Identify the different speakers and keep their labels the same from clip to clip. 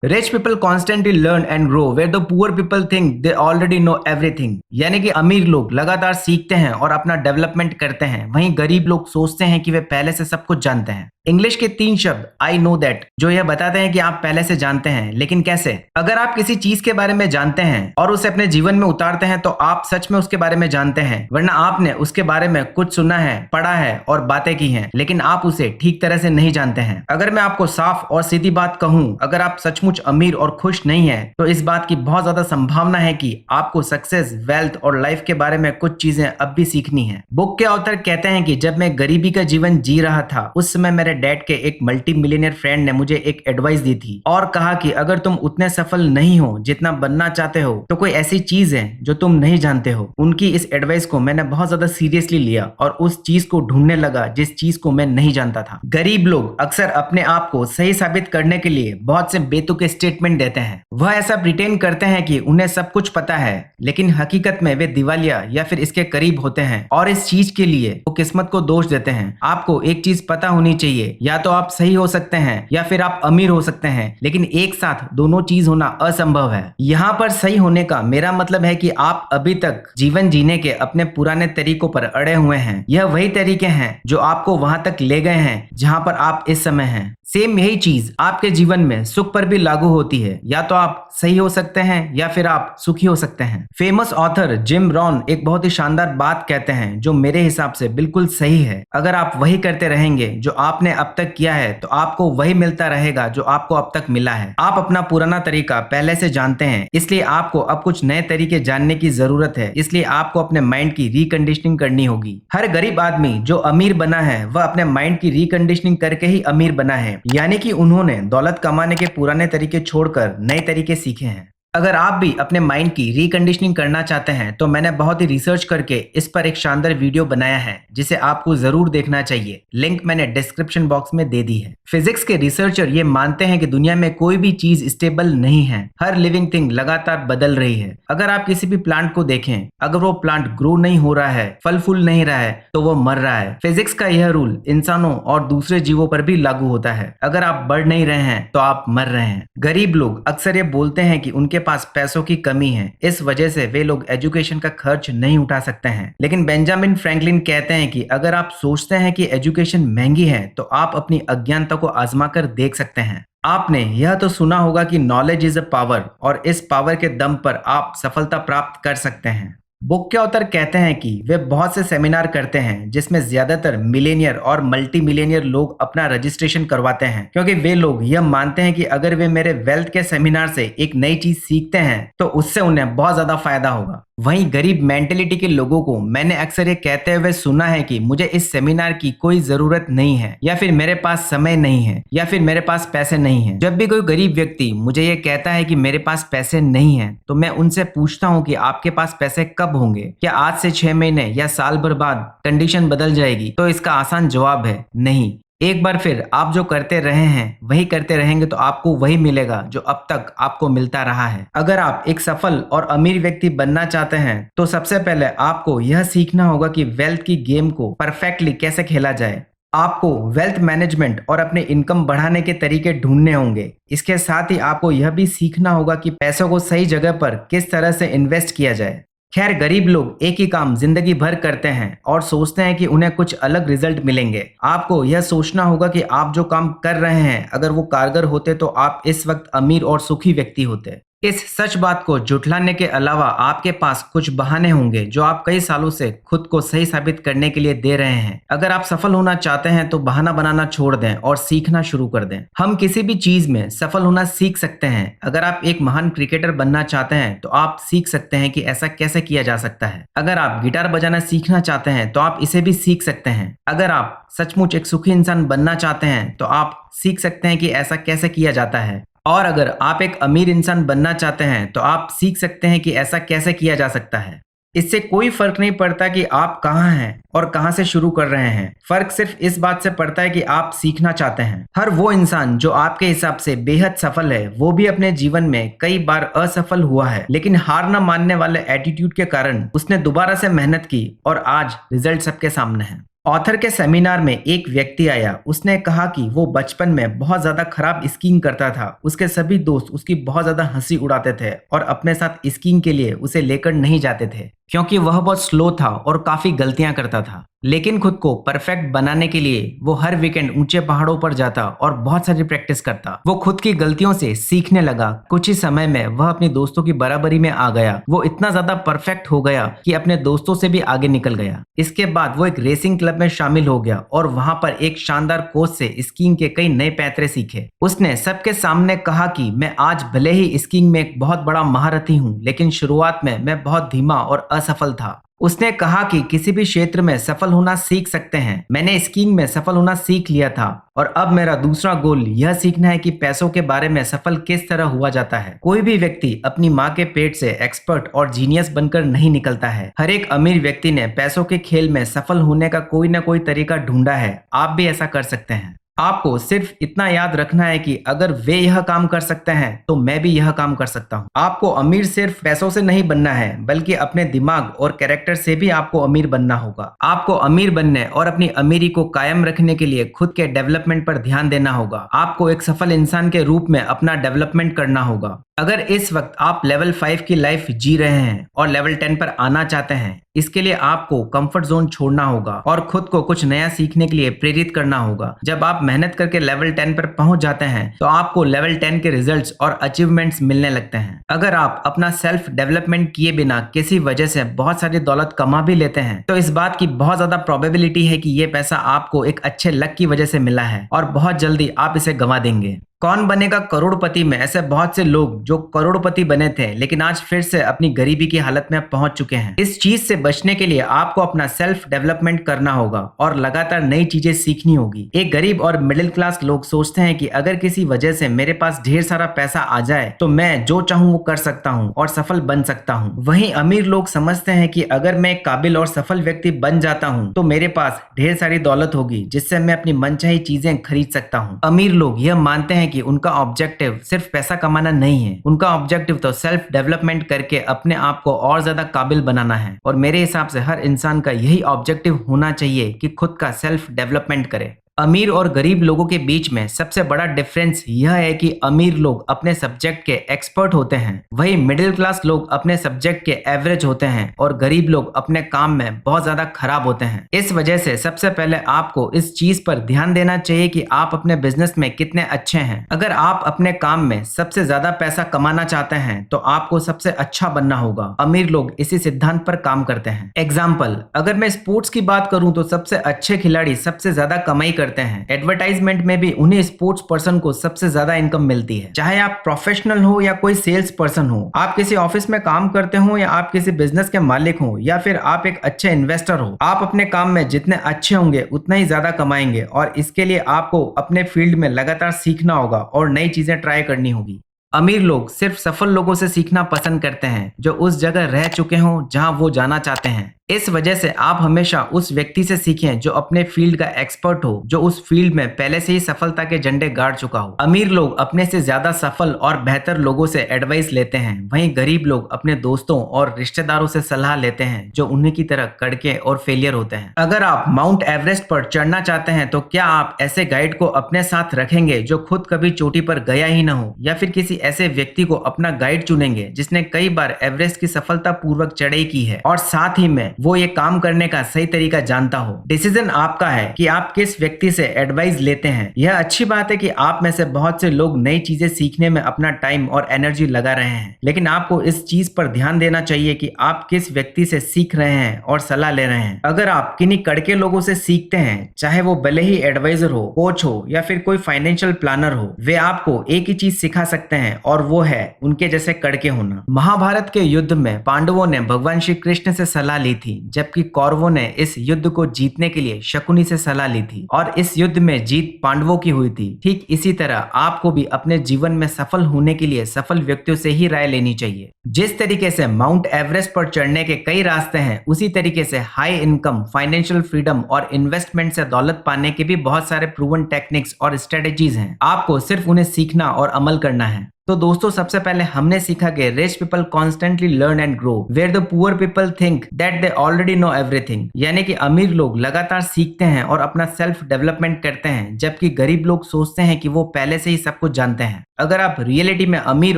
Speaker 1: Rich people constantly learn and grow where the poor people think they already know everything. यानी कि अमीर लोग लगातार सीखते हैं और अपना डेवलपमेंट करते हैं, वहीं गरीब लोग सोचते हैं कि वे पहले से सब कुछ जानते हैं। इंग्लिश के 3 शब्द आई नो दैट जो यह बताते हैं कि आप पहले से जानते हैं, लेकिन कैसे? अगर आप किसी चीज के बारे में जानते हैं और उसे अपने जीवन में उतारते हैं तो आप सच में उसके बारे में जानते हैं, वरना आपने उसके बारे में कुछ सुना है, पढ़ा है और बातें की हैं, लेकिन आप उसे ठीक तरह से नहीं जानते हैं। अगर मैं आपको साफ और सीधी बात कहूं, अगर आप सचमुच अमीर और खुश नहीं है तो इस बात की बहुत ज्यादा संभावना है कि आपको सक्सेस, वेल्थ और लाइफ के बारे में कुछ चीजें अब भी सीखनी है। बुक के ऑथर कहते हैं कि जब मैं गरीबी का जीवन जी रहा था, उस समय मेरे डैड के एक मल्टी मिलियनियर फ्रेंड ने मुझे एक एडवाइस दी थी और कहा कि अगर तुम उतने सफल नहीं हो जितना बनना चाहते हो तो कोई ऐसी चीज है जो तुम नहीं जानते हो। उनकी इस एडवाइस को मैंने बहुत ज्यादा सीरियसली लिया और उस चीज को ढूंढने लगा जिस चीज को मैं नहीं जानता था। गरीब लोग अक्सर अपने आप को सही साबित करने के लिए बहुत से बेतुके स्टेटमेंट देते हैं। वह ऐसा प्रिटेंड करते हैं कि उन्हें सब कुछ पता है, लेकिन हकीकत में वे दिवालिया या फिर इसके करीब होते हैं और इस चीज के लिए वो किस्मत को दोष देते हैं। आपको एक चीज पता होनी चाहिए, या तो आप सही हो सकते हैं या फिर आप अमीर हो सकते हैं, लेकिन एक साथ दोनों चीज होना असंभव है। यहाँ पर सही होने का मेरा मतलब है कि आप अभी तक जीवन जीने के अपने पुराने तरीकों पर अड़े हुए हैं। यह वही तरीके हैं जो आपको वहां तक ले गए हैं जहां पर आप इस समय हैं। सेम यही चीज आपके जीवन में सुख पर भी लागू होती है, या तो आप सही हो सकते हैं या फिर आप सुखी हो सकते हैं। फेमस ऑथर जिम रॉन एक बहुत ही शानदार बात कहते हैं जो मेरे हिसाब से बिल्कुल सही है। अगर आप वही करते रहेंगे जो आपने अब तक किया है तो आपको वही मिलता रहेगा जो आपको अब तक मिला है। आप अपना पुराना तरीका पहले से जानते हैं, इसलिए आपको अब कुछ नए तरीके जानने की जरूरत है। इसलिए आपको अपने माइंड की रिकंडीशनिंग करनी होगी। हर गरीब आदमी जो अमीर बना है वह अपने माइंड की रिकंडीशनिंग करके ही अमीर बना है, यानी कि उन्होंने दौलत कमाने के पुराने तरीके छोड़कर नए तरीके सीखे हैं। अगर आप भी अपने माइंड की रिकंडीशनिंग करना चाहते हैं तो मैंने बहुत ही रिसर्च करके इस पर एक शानदार वीडियो बनाया है जिसे आपको जरूर देखना चाहिए। लिंक मैंने डिस्क्रिप्शन बॉक्स में दे दी है। फिजिक्स के रिसर्चर ये मानते हैं कि दुनिया में कोई भी चीज स्टेबल नहीं है। हर लिविंग थिंग लगातार बदल रही है। अगर आप किसी भी प्लांट को देखें, अगर वो प्लांट ग्रो नहीं हो रहा है, फल फूल नहीं रहा है, तो वो मर रहा है। फिजिक्स का यह रूल इंसानों और दूसरे जीवों पर भी लागू होता है। अगर आप बढ़ नहीं रहे हैं तो आप मर रहे हैं। गरीब लोग अक्सर ये बोलते हैं कि उनके पास पैसों की कमी है, इस वजह से वे लोग एजुकेशन का खर्च नहीं उठा सकते हैं। लेकिन बेंजामिन फ्रैंकलिन कहते हैं कि अगर आप सोचते हैं कि एजुकेशन महंगी है तो आप अपनी अज्ञानता को आजमा कर देख सकते हैं। आपने यह तो सुना होगा कि नॉलेज इज अ पावर, और इस पावर के दम पर आप सफलता प्राप्त कर सकते हैं। बुक के ऑथर कहते हैं कि वे बहुत से सेमिनार करते हैं जिसमें ज्यादातर मिलेनियर और मल्टी मिलेनियर लोग अपना रजिस्ट्रेशन करवाते हैं, क्योंकि वे लोग यह मानते हैं कि अगर वे मेरे वेल्थ के सेमिनार से एक नई चीज सीखते हैं तो उससे उन्हें बहुत ज्यादा फायदा होगा। वहीं गरीब मेंटेलिटी के लोगों को मैंने अक्सर ये कहते हुए सुना है कि मुझे इस सेमिनार की कोई जरूरत नहीं है, या फिर मेरे पास समय नहीं है, या फिर मेरे पास पैसे नहीं है। जब भी कोई गरीब व्यक्ति मुझे ये कहता है कि मेरे पास पैसे नहीं है तो मैं उनसे पूछता हूँ कि आपके पास पैसे कब होंगे? क्या आज से 6 महीने या साल भर बाद कंडीशन बदल जाएगी? तो इसका आसान जवाब है नहीं। एक बार फिर आप जो करते रहे हैं वही करते रहेंगे तो आपको वही मिलेगा जो अब तक आपको मिलता रहा है। अगर आप एक सफल और अमीर व्यक्ति बनना चाहते हैं तो सबसे पहले आपको यह सीखना होगा कि वेल्थ की गेम को परफेक्टली कैसे खेला जाए। आपको वेल्थ मैनेजमेंट और अपने इनकम बढ़ाने के तरीके ढूंढने होंगे। इसके साथ ही आपको यह भी सीखना होगा कि पैसों को सही जगह पर किस तरह से इन्वेस्ट किया जाए। खैर, गरीब लोग एक ही काम जिंदगी भर करते हैं और सोचते हैं कि उन्हें कुछ अलग रिजल्ट मिलेंगे। आपको यह सोचना होगा कि आप जो काम कर रहे हैं अगर वो कारगर होते तो आप इस वक्त अमीर और सुखी व्यक्ति होते। इस सच बात को झुठलाने के अलावा आपके पास कुछ बहाने होंगे जो आप कई सालों से खुद को सही साबित करने के लिए दे रहे हैं। अगर आप सफल होना चाहते हैं तो बहाना बनाना छोड़ दें और सीखना शुरू कर दें। हम किसी भी चीज में सफल होना सीख सकते हैं। अगर आप एक महान क्रिकेटर बनना चाहते हैं तो आप सीख सकते हैं कि ऐसा कैसे किया जा सकता है। अगर आप गिटार बजाना सीखना चाहते हैं तो आप इसे भी सीख सकते हैं। अगर आप सचमुच एक सुखी इंसान बनना चाहते हैं तो आप सीख सकते हैं कि ऐसा कैसे किया जाता है। और अगर आप एक अमीर इंसान बनना चाहते हैं तो आप सीख सकते हैं कि ऐसा कैसे किया जा सकता है। इससे कोई फर्क नहीं पड़ता कि आप कहाँ हैं और कहाँ से शुरू कर रहे हैं। फर्क सिर्फ इस बात से पड़ता है कि आप सीखना चाहते हैं। हर वो इंसान जो आपके हिसाब से बेहद सफल है वो भी अपने जीवन में कई बार असफल हुआ है, लेकिन हार न मानने वाले एटीट्यूड के कारण उसने दोबारा से मेहनत की और आज रिजल्ट सबके सामने है। ऑथर के सेमिनार में एक व्यक्ति आया। उसने कहा कि वो बचपन में बहुत ज्यादा खराब स्कीइंग करता था। उसके सभी दोस्त उसकी बहुत ज्यादा हंसी उड़ाते थे और अपने साथ स्कीइंग के लिए उसे लेकर नहीं जाते थे क्योंकि वह बहुत स्लो था और काफी गलतियां करता था। लेकिन खुद को परफेक्ट बनाने के लिए वो हर वीकेंड ऊंचे पहाड़ों पर जाता और बहुत सारी प्रैक्टिस करता। वो खुद की गलतियों से सीखने लगा। कुछ ही समय में वह अपने दोस्तों की बराबरी में आ गया। वो इतना ज्यादा परफेक्ट हो गया कि अपने दोस्तों से भी आगे निकल गया। इसके बाद वो एक रेसिंग क्लब में शामिल हो गया और वहां पर एक शानदार कोच से स्कीइंग के कई नए पैतरे सीखे। उसने सबके सामने कहा कि मैं आज भले ही स्कीइंग में एक बहुत बड़ा महारथी हूँ, लेकिन शुरुआत में मैं बहुत धीमा और असफल था। उसने कहा कि किसी भी क्षेत्र में सफल होना सीख सकते हैं। मैंने स्कीइंग में सफल होना सीख लिया था और अब मेरा दूसरा गोल यह सीखना है कि पैसों के बारे में सफल किस तरह हुआ जाता है। कोई भी व्यक्ति अपनी माँ के पेट से एक्सपर्ट और जीनियस बनकर नहीं निकलता है। हर एक अमीर व्यक्ति ने पैसों के खेल में सफल होने का कोई ना कोई तरीका ढूंढा है। आप भी ऐसा कर सकते हैं। आपको सिर्फ इतना याद रखना है कि अगर वे यह काम कर सकते हैं तो मैं भी यह काम कर सकता हूँ। आपको अमीर सिर्फ पैसों से नहीं बनना है, बल्कि अपने दिमाग और कैरेक्टर से भी आपको अमीर बनना होगा। आपको अमीर बनने और अपनी अमीरी को कायम रखने के लिए खुद के डेवलपमेंट पर ध्यान देना होगा। आपको एक सफल इंसान के रूप में अपना डेवलपमेंट करना होगा। अगर इस वक्त आप लेवल 5 की लाइफ जी रहे हैं और लेवल 10 पर आना चाहते हैं, इसके लिए आपको कंफर्ट जोन छोड़ना होगा और खुद को कुछ नया सीखने के लिए प्रेरित करना होगा। जब आप मेहनत करके लेवल 10 पर पहुंच जाते हैं तो आपको लेवल 10 के रिजल्ट्स और अचीवमेंट्स मिलने लगते हैं। अगर आप अपना सेल्फ डेवलपमेंट किए बिना किसी वजह से बहुत सारी दौलत कमा भी लेते हैं तो इस बात की बहुत ज्यादा प्रोबेबिलिटी है कि ये पैसा आपको एक अच्छे लक की वजह से मिला है और बहुत जल्दी आप इसे गंवा देंगे। कौन बनेगा करोड़पति में ऐसे बहुत से लोग जो करोड़पति बने थे लेकिन आज फिर से अपनी गरीबी की हालत में पहुंच चुके हैं। इस चीज से बचने के लिए आपको अपना सेल्फ डेवलपमेंट करना होगा और लगातार नई चीजें सीखनी होगी। एक गरीब और मिडिल क्लास लोग सोचते हैं कि अगर किसी वजह से मेरे पास ढेर सारा पैसा आ जाए तो मैं जो चाहूं वो कर सकता हूं और सफल बन सकता हूं। वहीं अमीर लोग समझते हैं कि अगर मैं एक काबिल और सफल व्यक्ति बन जाता हूं तो मेरे पास ढेर सारी दौलत होगी जिससे मैं अपनी मनचाही चीजें खरीद सकता हूं। अमीर लोग यह मानते हैं कि उनका ऑब्जेक्टिव सिर्फ पैसा कमाना नहीं है। उनका ऑब्जेक्टिव तो सेल्फ डेवलपमेंट करके अपने आप को और ज्यादा काबिल बनाना है और मेरे हिसाब से हर इंसान का यही ऑब्जेक्टिव होना चाहिए कि खुद का सेल्फ डेवलपमेंट करे। अमीर और गरीब लोगों के बीच में सबसे बड़ा डिफरेंस यह है कि अमीर लोग अपने सब्जेक्ट के एक्सपर्ट होते हैं, वहीं मिडिल क्लास लोग अपने सब्जेक्ट के एवरेज होते हैं और गरीब लोग अपने काम में बहुत ज्यादा खराब होते हैं। इस वजह से सबसे पहले आपको इस चीज पर ध्यान देना चाहिए कि आप अपने बिजनेस में कितने अच्छे हैं। अगर आप अपने काम में सबसे ज्यादा पैसा कमाना चाहते हैं तो आपको सबसे अच्छा बनना होगा। अमीर लोग इसी सिद्धांत पर काम करते हैं। एग्जाम्पल, अगर मैं स्पोर्ट्स की बात करूं तो सबसे अच्छे खिलाड़ी सबसे ज्यादा कमाई करते हैं। एडवर्टाइजमेंट में भी उन्हें स्पोर्ट्स पर्सन को सबसे ज्यादा इनकम मिलती है। चाहे आप प्रोफेशनल हो या कोई सेल्स पर्सन हो, आप किसी ऑफिस में काम करते हो या आप किसी बिजनेस के मालिक हो या फिर आप एक अच्छे इन्वेस्टर हो, आप अपने काम में जितने अच्छे होंगे उतना ही ज्यादा कमाएंगे और इसके लिए आपको अपने फील्ड में लगातार सीखना होगा और नई चीजें ट्राई करनी होगी। अमीर लोग सिर्फ सफल लोगों से सीखना पसंद करते हैं जो उस जगह रह चुके हों जहां वो जाना चाहते हैं। इस वजह से आप हमेशा उस व्यक्ति से सीखें जो अपने फील्ड का एक्सपर्ट हो, जो उस फील्ड में पहले से ही सफलता के झंडे गाड़ चुका हो। अमीर लोग अपने से ज्यादा सफल और बेहतर लोगों से एडवाइस लेते हैं, वहीं गरीब लोग अपने दोस्तों और रिश्तेदारों से सलाह लेते हैं जो उन्हीं की तरह कड़के और फेलियर होते हैं। अगर आप माउंट एवरेस्ट पर चढ़ना चाहते हैं तो क्या आप ऐसे गाइड को अपने साथ रखेंगे जो खुद कभी चोटी पर गया ही ना हो, या फिर किसी ऐसे व्यक्ति को अपना गाइड चुनेंगे जिसने कई बार एवरेस्ट की सफलता पूर्वक चढ़ाई की है और साथ ही में वो ये काम करने का सही तरीका जानता हो? डिसीजन आपका है कि आप किस व्यक्ति से एडवाइस लेते हैं। यह अच्छी बात है कि आप में से बहुत से लोग नई चीजें सीखने में अपना टाइम और एनर्जी लगा रहे हैं, लेकिन आपको इस चीज पर ध्यान देना चाहिए कि आप किस व्यक्ति से सीख रहे हैं और सलाह ले रहे हैं। अगर आप किन्हीं कड़के लोगों से सीखते हैं, चाहे वो भले ही एडवाइजर हो, कोच हो या फिर कोई फाइनेंशियल प्लानर हो, वे आपको एक ही चीज सिखा सकते हैं और वो है उनके जैसे कड़के होना। महाभारत के युद्ध में पांडवों ने भगवान श्री कृष्ण से सलाह ली थी, जबकि कौरवों ने इस युद्ध को जीतने के लिए शकुनी से सलाह ली थी और इस युद्ध में जीत पांडवों की हुई थी। ठीक इसी तरह आपको भी अपने जीवन में सफल होने के लिए सफल व्यक्तियों से ही राय लेनी चाहिए। जिस तरीके से माउंट एवरेस्ट पर चढ़ने के कई रास्ते हैं, उसी तरीके से हाई इनकम, फाइनेंशियल फ्रीडम और इन्वेस्टमेंट से दौलत पाने के भी बहुत सारे प्रूवन टेक्निक्स और स्ट्रेटेजीज हैं। आपको सिर्फ उन्हें सीखना और अमल करना है। तो दोस्तों सबसे पहले हमने सीखा कि rich people constantly learn and grow where the poor people think that they already know everything, यानी कि अमीर लोग लगातार सीखते हैं और अपना सेल्फ डेवलपमेंट करते हैं, जबकि गरीब लोग सोचते हैं कि वो पहले से ही सब कुछ जानते हैं। अगर आप रियलिटी में अमीर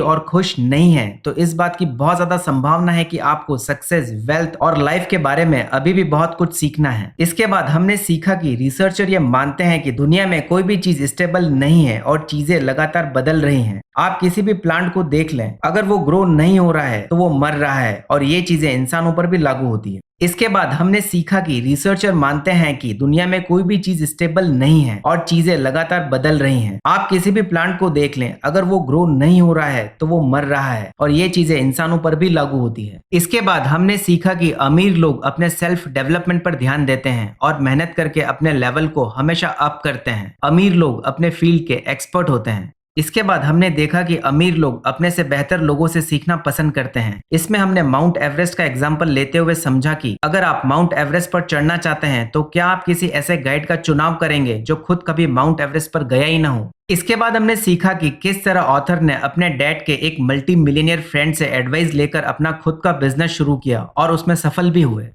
Speaker 1: और खुश नहीं हैं, तो इस बात की बहुत ज्यादा संभावना है कि आपको सक्सेस, वेल्थ और लाइफ के बारे में अभी भी बहुत कुछ सीखना है। इसके बाद हमने सीखा कि रिसर्चर ये मानते हैं कि दुनिया में कोई भी चीज स्टेबल नहीं है और चीजें लगातार बदल रही हैं। आप किसी भी प्लांट को देख लें, अगर वो ग्रो नहीं हो रहा है तो वो मर रहा है, और ये चीजें इंसानों पर भी लागू होती है। इसके बाद हमने सीखा कि रिसर्चर मानते हैं कि दुनिया में कोई भी चीज स्टेबल नहीं है और चीजें लगातार बदल रही हैं। आप किसी भी प्लांट को देख लें, अगर वो ग्रो नहीं हो रहा है तो वो मर रहा है, और ये चीजें इंसानों पर भी लागू होती है। इसके बाद हमने सीखा कि अमीर लोग अपने सेल्फ डेवलपमेंट पर ध्यान देते हैं और मेहनत करके अपने लेवल को हमेशा अप करते हैं। अमीर लोग अपने फील्ड के एक्सपर्ट होते हैं। इसके बाद हमने देखा कि अमीर लोग अपने से बेहतर लोगों से सीखना पसंद करते हैं। इसमें हमने माउंट एवरेस्ट का एग्जाम्पल लेते हुए समझा कि अगर आप माउंट एवरेस्ट पर चढ़ना चाहते हैं तो क्या आप किसी ऐसे गाइड का चुनाव करेंगे जो खुद कभी माउंट एवरेस्ट पर गया ही ना हो। इसके बाद हमने सीखा कि किस तरह ऑथर ने अपने डैड के एक मल्टी मिलियनियर फ्रेंड से एडवाइस लेकर अपना खुद का बिजनेस शुरू किया और उसमें सफल भी हुए।